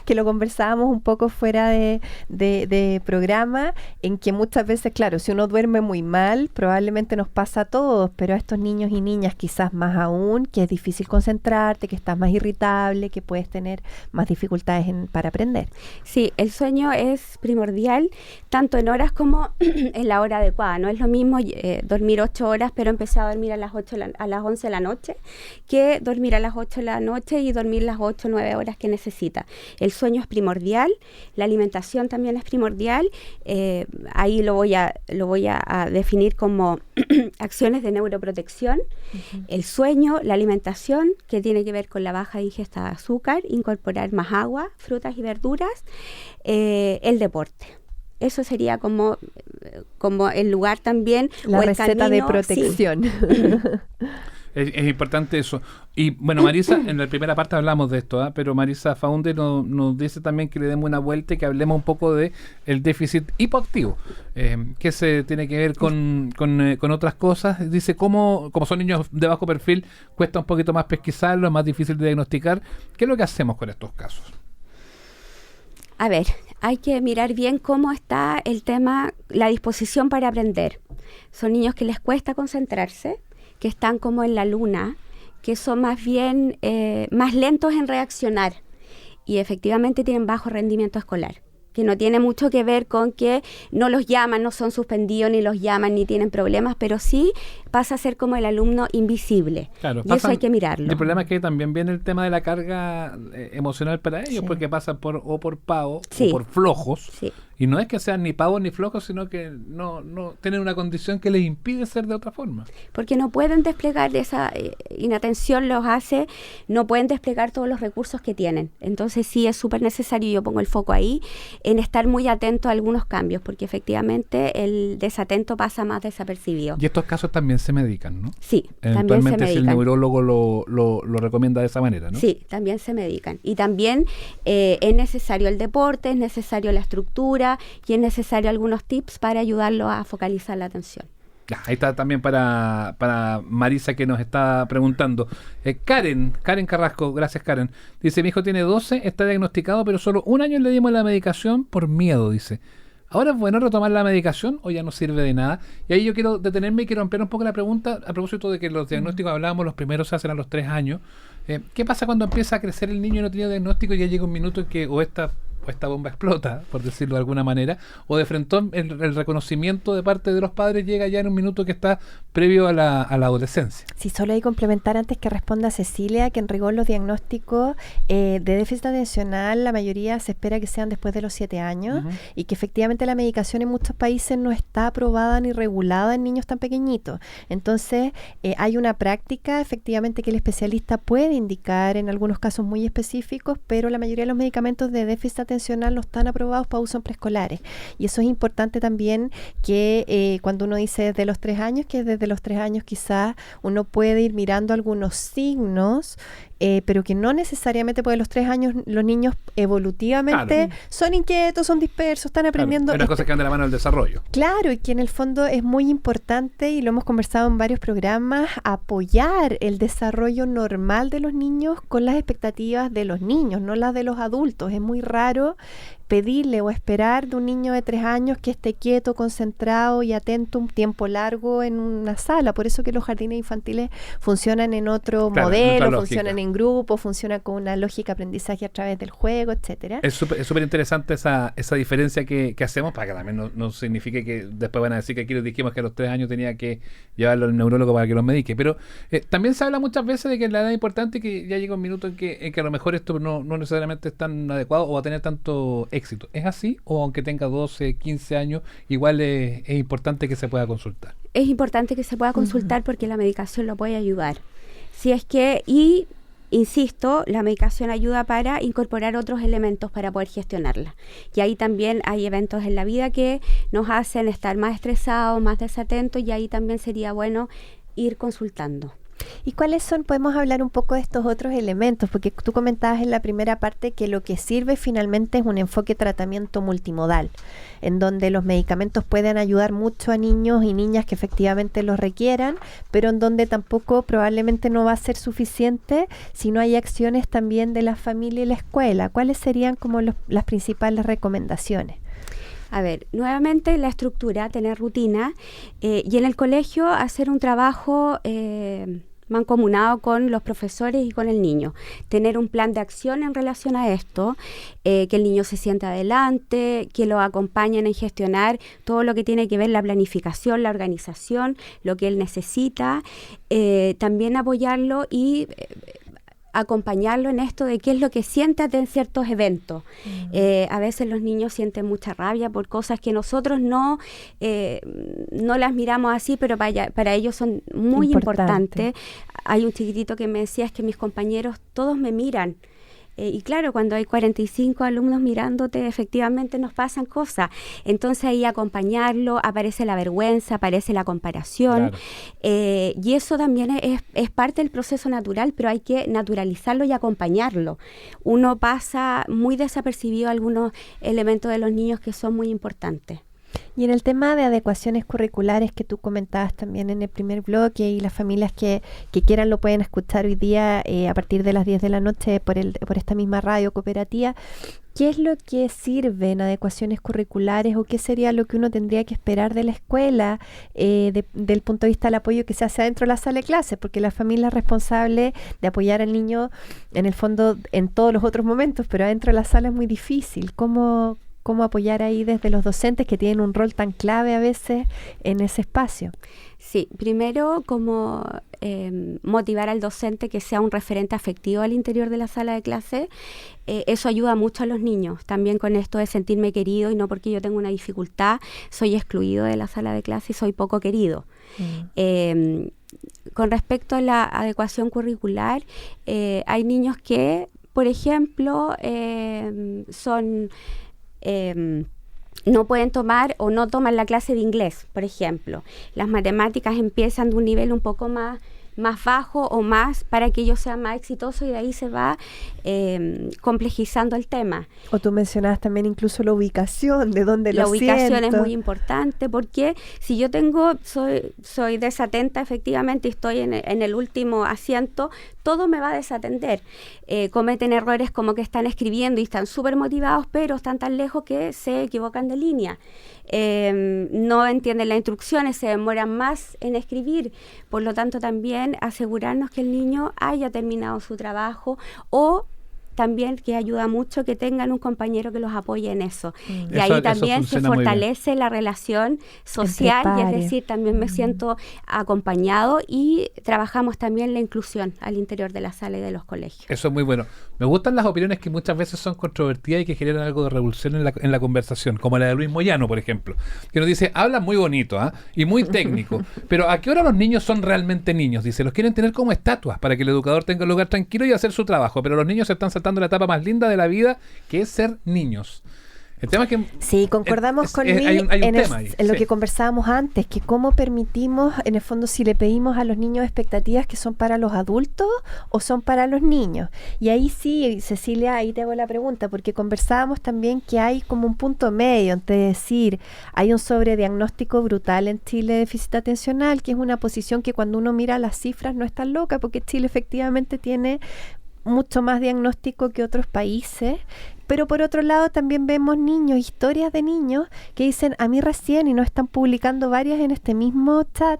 Que lo conversábamos un poco fuera de programa, en que muchas veces, claro, si uno duerme muy mal, probablemente nos pasa a todos, pero a estos niños y niñas quizás más aún, que es difícil concentrarte, que estás más irritable, que puedes tener más dificultades para aprender. Sí, el sueño es primordial, tanto en horas como en la hora adecuada. No es lo mismo dormir 8 horas, pero empezar a dormir a las 11 de la noche, que dormir a las 8 de la noche y dormir las 8 o 9 horas que necesita. El sueño es primordial, la alimentación también es primordial. Ahí lo voy a definir como acciones de neuroprotección. El sueño, la alimentación, que tiene que ver con la baja ingesta de azúcar, incorporar más agua, frutas y verduras, el deporte. Eso sería como el lugar también. La o el receta de camino, protección. sí. Es importante eso. Y bueno, Marisa, en la primera parte hablamos de esto, pero Marisa Faunde nos dice también que le demos una vuelta y que hablemos un poco de el déficit hipoactivo, que se tiene que ver con otras cosas. Dice, como son niños de bajo perfil, cuesta un poquito más pesquisarlo, es más difícil de diagnosticar. ¿Qué es lo que hacemos con estos casos? A ver, hay que mirar bien cómo está el tema, la disposición para aprender. Son niños que les cuesta concentrarse, que están como en la luna, que son más bien más lentos en reaccionar y efectivamente tienen bajo rendimiento escolar, que no tiene mucho que ver con que no los llaman, no son suspendidos, ni los llaman, ni tienen problemas, pero sí pasa a ser como el alumno invisible. Claro, y eso hay que mirarlo. El problema es que también viene el tema de la carga emocional para ellos, Sí. porque pasan por pavos Sí. o por flojos. Sí. Y no es que sean ni pavos ni flojos, sino que no tienen una condición que les impide ser de otra forma. Porque no pueden desplegar esa inatención, no pueden desplegar todos los recursos que tienen. Entonces sí es súper necesario, yo pongo el foco ahí, en estar muy atento a algunos cambios, porque efectivamente el desatento pasa más desapercibido. Y estos casos también se medican, ¿no? Sí, también se Eventualmente si el medican. neurólogo lo recomienda de esa manera, ¿no? Sí, también se medican. Y también es necesario el deporte, es necesario la estructura y es necesario algunos tips para ayudarlo a focalizar la atención. Ya, ahí está también para Marisa, que nos está preguntando. Karen Carrasco, gracias Karen. Dice, mi hijo tiene 12, está diagnosticado, pero solo 1 año le dimos la medicación por miedo, dice. ¿Ahora es bueno retomar la medicación o ya no sirve de nada? Y ahí yo quiero detenerme y quiero ampliar un poco la pregunta a propósito de que los diagnósticos hablábamos, los primeros se hacen a los 3 años. ¿Qué pasa cuando empieza a crecer el niño y no tiene diagnóstico y ya llega un minuto en que o esta bomba explota, por decirlo de alguna manera, o de frente el reconocimiento de parte de los padres llega ya en un minuto que está previo a la adolescencia? Sí, solo hay que complementar antes que responda Cecilia, que en rigor los diagnósticos de déficit atencional, la mayoría se espera que sean después de los 7 años, y que efectivamente la medicación en muchos países no está aprobada ni regulada en niños tan pequeñitos. Entonces, hay una práctica efectivamente que el especialista puede indicar en algunos casos muy específicos, pero la mayoría de los medicamentos de déficit atencional no están aprobados para uso en preescolares. Y eso es importante también, que cuando uno dice desde los 3 años, que desde los 3 años quizás uno puede ir mirando algunos signos, pero que no necesariamente, porque a los 3 años los niños evolutivamente son inquietos, son dispersos, están aprendiendo. Hay unas cosas que van de la mano del desarrollo. Claro, y que en el fondo es muy importante, y lo hemos conversado en varios programas, apoyar el desarrollo normal de los niños con las expectativas de los niños, no las de los adultos. Es muy raro pedirle o esperar de un niño de 3 años que esté quieto, concentrado y atento un tiempo largo en una sala. Por eso que los jardines infantiles funcionan en otro modelo, funcionan en grupo, funcionan con una lógica de aprendizaje a través del juego, etcétera. Es súper interesante esa diferencia que hacemos, para que también no signifique que después van a decir que aquí les dijimos que a los 3 años tenía que llevarlo al neurólogo para que los medique. Pero también se habla muchas veces de que la edad es importante y que ya llega un minuto en que a lo mejor esto no necesariamente es tan adecuado o va a tener tanto éxito. ¿Es así? ¿O aunque tenga 12, 15 años, igual es importante que se pueda consultar? Es importante que se pueda consultar porque la medicación lo puede ayudar. Si es que, y insisto, la medicación ayuda para incorporar otros elementos para poder gestionarla. Y ahí también hay eventos en la vida que nos hacen estar más estresados, más desatentos, y ahí también sería bueno ir consultando. ¿Y cuáles son? Podemos hablar un poco de estos otros elementos, porque tú comentabas en la primera parte que lo que sirve finalmente es un enfoque tratamiento multimodal, en donde los medicamentos pueden ayudar mucho a niños y niñas que efectivamente los requieran, pero en donde tampoco probablemente no va a ser suficiente si no hay acciones también de la familia y la escuela. ¿Cuáles serían como las principales recomendaciones? A ver, nuevamente la estructura, tener rutina, y en el colegio hacer un trabajo mancomunado con los profesores y con el niño. Tener un plan de acción en relación a esto, que el niño se sienta adelante, que lo acompañen en gestionar todo lo que tiene que ver la planificación, la organización, lo que él necesita, también apoyarlo y acompañarlo en esto de qué es lo que siente en ciertos eventos. A veces los niños sienten mucha rabia por cosas que nosotros no las miramos así, pero para ellos son muy importantes. Hay un chiquitito que me decía, es que mis compañeros todos me miran. Y claro, cuando hay 45 alumnos mirándote, efectivamente nos pasan cosas. Entonces ahí acompañarlo, aparece la vergüenza, aparece la comparación. Claro. Y eso también es parte del proceso natural, pero hay que naturalizarlo y acompañarlo. Uno pasa muy desapercibido algunos elementos de los niños que son muy importantes. Y en el tema de adecuaciones curriculares que tú comentabas también en el primer bloque, y las familias que quieran lo pueden escuchar hoy día a partir de las 10 de la noche por esta misma radio cooperativa, ¿qué es lo que sirve en adecuaciones curriculares o qué sería lo que uno tendría que esperar de la escuela del punto de vista del apoyo que se hace dentro de la sala de clases? Porque la familia es responsable de apoyar al niño en el fondo en todos los otros momentos, pero adentro de la sala es muy difícil. ¿Cómo apoyar ahí desde los docentes que tienen un rol tan clave a veces en ese espacio? Sí, primero como motivar al docente que sea un referente afectivo al interior de la sala de clase. Eso ayuda mucho a los niños, también con esto de sentirme querido y no porque yo tengo una dificultad, soy excluido de la sala de clase y soy poco querido. Con respecto a la adecuación curricular, hay niños que, por ejemplo, no pueden tomar o no toman la clase de inglés, por ejemplo. Las matemáticas empiezan de un nivel un poco más bajo o más para que ellos sean más exitosos, y de ahí se va complejizando el tema. O tú mencionabas también incluso la ubicación, de dónde lo siento. La ubicación es muy importante, porque si yo soy desatenta efectivamente y estoy en el último asiento, todo me va a desatender. Cometen errores como que están escribiendo y están súper motivados, pero están tan lejos que se equivocan de línea. No entienden las instrucciones, se demoran más en escribir. Por lo tanto, también asegurarnos que el niño haya terminado su trabajo, o también, que ayuda mucho, que tengan un compañero que los apoye en eso. Y ahí también se fortalece la relación social, y es decir, también me siento acompañado, y trabajamos también la inclusión al interior de la sala y de los colegios. Eso es muy bueno. Me gustan las opiniones que muchas veces son controvertidas y que generan algo de revolución en la conversación, como la de Luis Moyano, por ejemplo, que nos dice, habla muy bonito y muy técnico, pero ¿a qué hora los niños son realmente niños? Dice, los quieren tener como estatuas para que el educador tenga un lugar tranquilo y hacer su trabajo, pero los niños se están saltando la etapa más linda de la vida, que es ser niños. El tema es que... Sí, concordamos con Luis en lo que conversábamos antes, que cómo permitimos, en el fondo, si le pedimos a los niños expectativas que son para los adultos o son para los niños. Y ahí sí, Cecilia, ahí te hago la pregunta, porque conversábamos también que hay como un punto medio entre decir, hay un sobrediagnóstico brutal en Chile de déficit atencional, que es una posición que cuando uno mira las cifras no es tan loca, porque Chile efectivamente tiene mucho más diagnóstico que otros países, pero por otro lado también vemos niños, historias de niños que dicen, a mí recién, y nos están publicando varias en este mismo chat,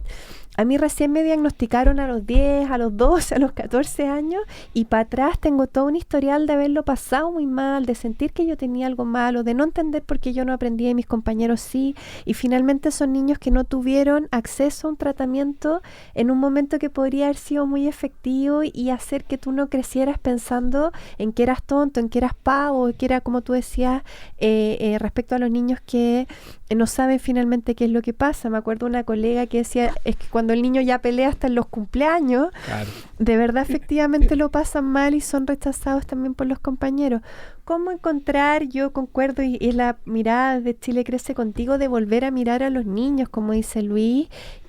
a mí recién me diagnosticaron a los 10, a los 12, a los 14 años, y para atrás tengo todo un historial de haberlo pasado muy mal, de sentir que yo tenía algo malo, de no entender por qué yo no aprendí y mis compañeros sí, y finalmente son niños que no tuvieron acceso a un tratamiento en un momento que podría haber sido muy efectivo y hacer que tú no crecieras pensando en que eras tonto, en que eras pavo, que era, como tú decías, respecto a los niños que no saben finalmente qué es lo que pasa. Me acuerdo una colega que decía, es que cuando el niño ya pelea hasta en los cumpleaños, Claro. de verdad efectivamente lo pasan mal y son rechazados también por los compañeros. ¿Cómo encontrar, yo concuerdo, y es la mirada de Chile Crece Contigo, de volver a mirar a los niños, como dice Luis,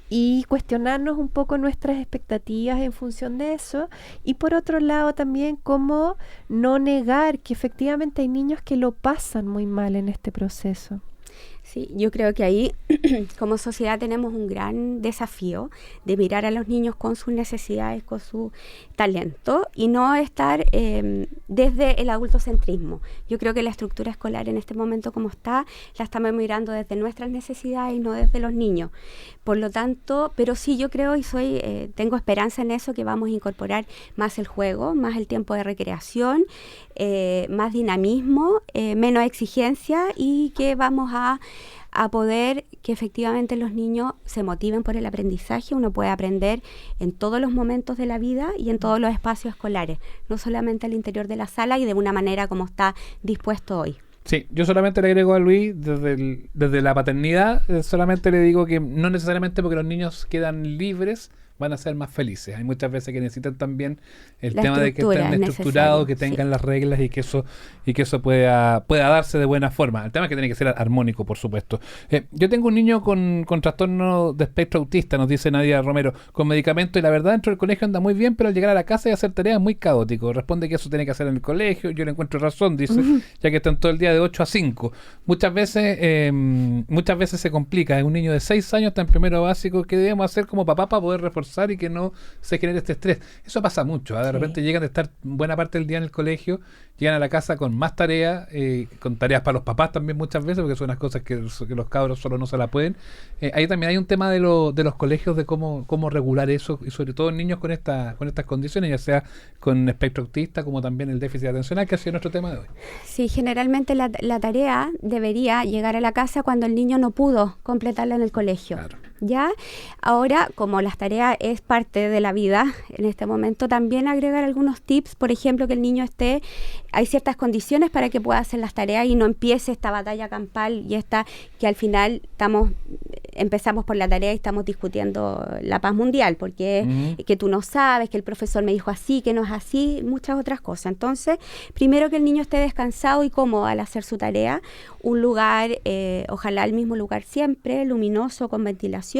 y cuestionarnos un poco nuestras expectativas en función de eso? Y por otro lado también, cómo no negar que efectivamente hay niños que lo pasan muy mal en este proceso. Sí, yo creo que ahí como sociedad tenemos un gran desafío de mirar a los niños con sus necesidades, con su talento y no estar desde el adultocentrismo. Yo creo que la estructura escolar en este momento como está, la estamos mirando desde nuestras necesidades y no desde los niños. Por lo tanto, pero sí yo creo y tengo esperanza en eso, que vamos a incorporar más el juego, más el tiempo de recreación, más dinamismo, menos exigencia y que vamos a poder que efectivamente los niños se motiven por el aprendizaje. Uno puede aprender en todos los momentos de la vida y en todos los espacios escolares, no solamente al interior de la sala y de una manera como está dispuesto hoy. Sí, yo solamente le agrego a Luis, desde la paternidad, solamente le digo que no necesariamente porque los niños quedan libres van a ser más felices. Hay muchas veces que necesitan también el tema de que estén estructurados, que tengan las reglas y que eso pueda darse de buena forma. El tema es que tiene que ser armónico, por supuesto. Yo tengo un niño con trastorno de espectro autista, nos dice Nadia Romero, con medicamento, y la verdad dentro del colegio anda muy bien, pero al llegar a la casa y hacer tareas es muy caótico. Responde que eso tiene que hacer en el colegio. Yo le encuentro razón, dice, ya que están todo el día de 8 a 5. Muchas veces se complica. Es un niño de 6 años, está en primero básico. ¿Qué debemos hacer como papá para poder reforzar y que no se genere este estrés? Eso pasa mucho, ¿eh? De repente llegan de estar buena parte del día en el colegio, llegan a la casa con más tareas, con tareas para los papás también muchas veces, porque son unas cosas que los cabros solo no se la pueden. Ahí también hay un tema de los colegios, de cómo regular eso, y sobre todo en niños con estas condiciones, ya sea con espectro autista como también el déficit atencional, que ha sido nuestro tema de hoy. Sí, generalmente la tarea debería llegar a la casa cuando el niño no pudo completarla en el colegio. Claro. ¿Ya? Ahora, como las tareas es parte de la vida, en este momento también agregar algunos tips, por ejemplo, que el niño hay ciertas condiciones para que pueda hacer las tareas y no empiece esta batalla campal y que al final empezamos por la tarea y estamos discutiendo la paz mundial, porque que tú no sabes, que el profesor me dijo así, que no es así, muchas otras cosas. Entonces, primero que el niño esté descansado y cómodo al hacer su tarea, un lugar, ojalá el mismo lugar siempre, luminoso, con ventilación,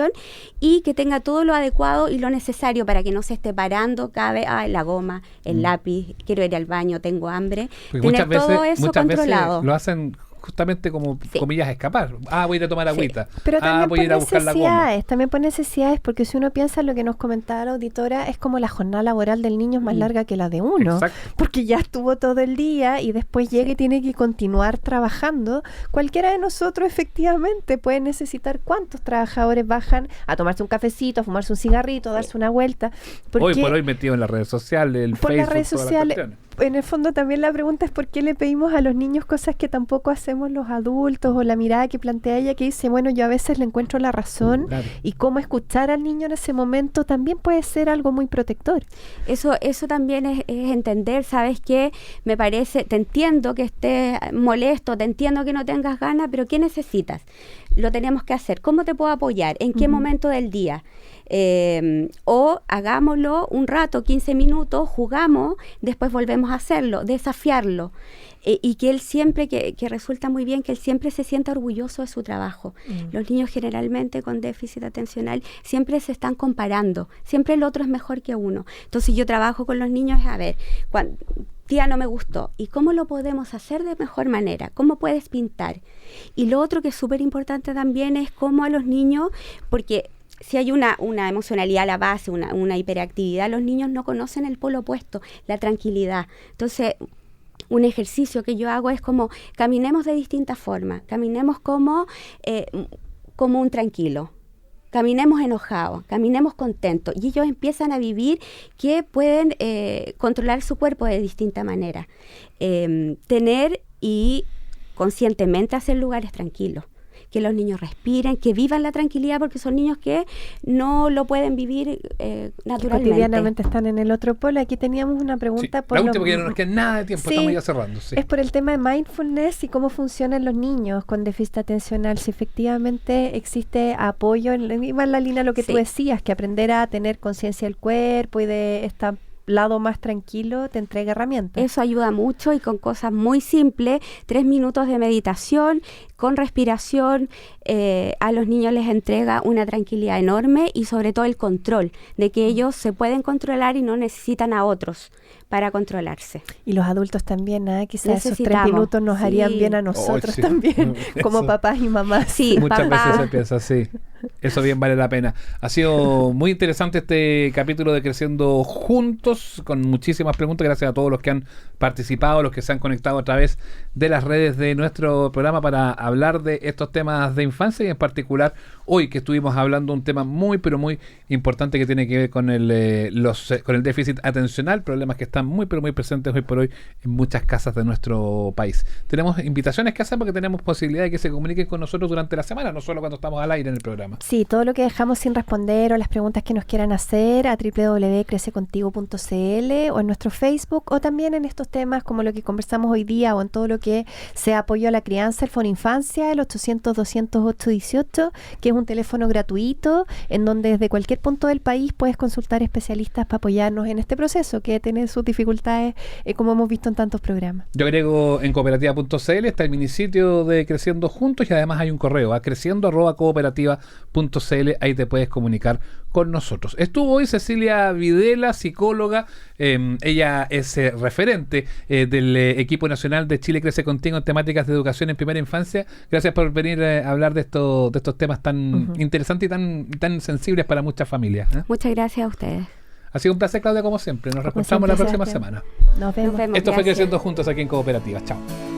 y que tenga todo lo adecuado y lo necesario para que no se esté parando la goma, el lápiz, quiero ir al baño, tengo hambre. Porque tener todo eso controlado. Veces lo hacen justamente como, comillas, escapar. Voy a ir a tomar agüita. Pero también voy a ir a buscar la goma. También por necesidades, porque si uno piensa en lo que nos comentaba la auditora, es como la jornada laboral del niño es más larga que la de uno. Exacto. Porque ya estuvo todo el día y después llega y tiene que continuar trabajando. Cualquiera de nosotros efectivamente puede necesitar. ¿Cuántos trabajadores bajan a tomarse un cafecito, a fumarse un cigarrito, a darse una vuelta? Hoy por hoy metido en las redes sociales, el por Facebook, las redes todas las sociales. cuestiones. En el fondo también la pregunta es por qué le pedimos a los niños cosas que tampoco hacemos los adultos, o la mirada que plantea ella, que dice, bueno, yo a veces le encuentro la razón. Claro. Y cómo escuchar al niño en ese momento también puede ser algo muy protector. Eso también es entender, ¿sabes qué? Me parece, te entiendo que estés molesto, te entiendo que no tengas ganas, pero ¿qué necesitas? Lo tenemos que hacer. ¿Cómo te puedo apoyar? ¿En qué momento del día? O hagámoslo un rato, 15 minutos, jugamos, después volvemos a hacerlo, desafiarlo. Y que él siempre, que resulta muy bien, que él siempre se sienta orgulloso de su trabajo. Los niños generalmente con déficit atencional siempre se están comparando, siempre el otro es mejor que uno. Entonces yo trabajo con los niños, a ver, tía, no me gustó, ¿y cómo lo podemos hacer de mejor manera? ¿Cómo puedes pintar? Y lo otro que es súper importante también es cómo a los niños, porque si hay una emocionalidad a la base, una hiperactividad, los niños no conocen el polo opuesto, la tranquilidad. Entonces, un ejercicio que yo hago es como caminemos de distintas formas, caminemos como un tranquilo, caminemos enojados, caminemos contentos, y ellos empiezan a vivir que pueden controlar su cuerpo de distinta manera, tener y conscientemente hacer lugares tranquilos, que los niños respiren, que vivan la tranquilidad, porque son niños que no lo pueden vivir naturalmente. Cotidianamente están en el otro polo. Aquí teníamos una pregunta por la última, porque ya no nos queda nada de tiempo, estamos ya cerrando. Sí. Es por el tema de mindfulness y cómo funcionan los niños con déficit atencional. Si efectivamente existe apoyo, iba en la línea lo que tú decías, que aprender a tener conciencia del cuerpo y de esta lado más tranquilo te entrega herramientas. Eso ayuda mucho, y con cosas muy simples, 3 minutos de meditación con respiración, a los niños les entrega una tranquilidad enorme, y sobre todo el control, de que ellos se pueden controlar y no necesitan a otros para controlarse. Y los adultos también, quizás esos 3 minutos nos harían bien a nosotros también, como papás y mamás. Sí, muchas veces se piensa así. Eso bien vale la pena. Ha sido muy interesante este capítulo de Creciendo Juntos, con muchísimas preguntas. Gracias a todos los que han participado, los que se han conectado a través de las redes de nuestro programa para hablar de estos temas de infancia, y en particular hoy que estuvimos hablando un tema muy pero muy importante que tiene que ver con el déficit atencional, problemas que están muy pero muy presentes hoy por hoy en muchas casas de nuestro país. Tenemos invitaciones que hacer porque tenemos posibilidad de que se comuniquen con nosotros durante la semana, no solo cuando estamos al aire en el programa. Sí, todo lo que dejamos sin responder o las preguntas que nos quieran hacer a www.crececontigo.cl o en nuestro Facebook, o también en estos temas como lo que conversamos hoy día, o en todo lo que sea apoyo a la crianza, el Foninfancia, el 800-208-18, que es un teléfono gratuito en donde desde cualquier punto del país puedes consultar especialistas para apoyarnos en este proceso que tiene sus dificultades, como hemos visto en tantos programas. Yo agrego en cooperativa.cl, está el minisitio de Creciendo Juntos, y además hay un correo a creciendo@cooperativa.cl, ahí te puedes comunicar con nosotros. Estuvo hoy Cecilia Videla, psicóloga, ella es referente del equipo nacional de Chile Crece Contigo en temáticas de educación en primera infancia. Gracias por venir a hablar de estos temas tan interesantes y tan sensibles para muchas familias. Muchas gracias a ustedes. Ha sido un placer, Claudia, como siempre. Nos reencontramos la próxima semana. Nos vemos. Esto fue Creciendo Juntos aquí en Cooperativa. Chao.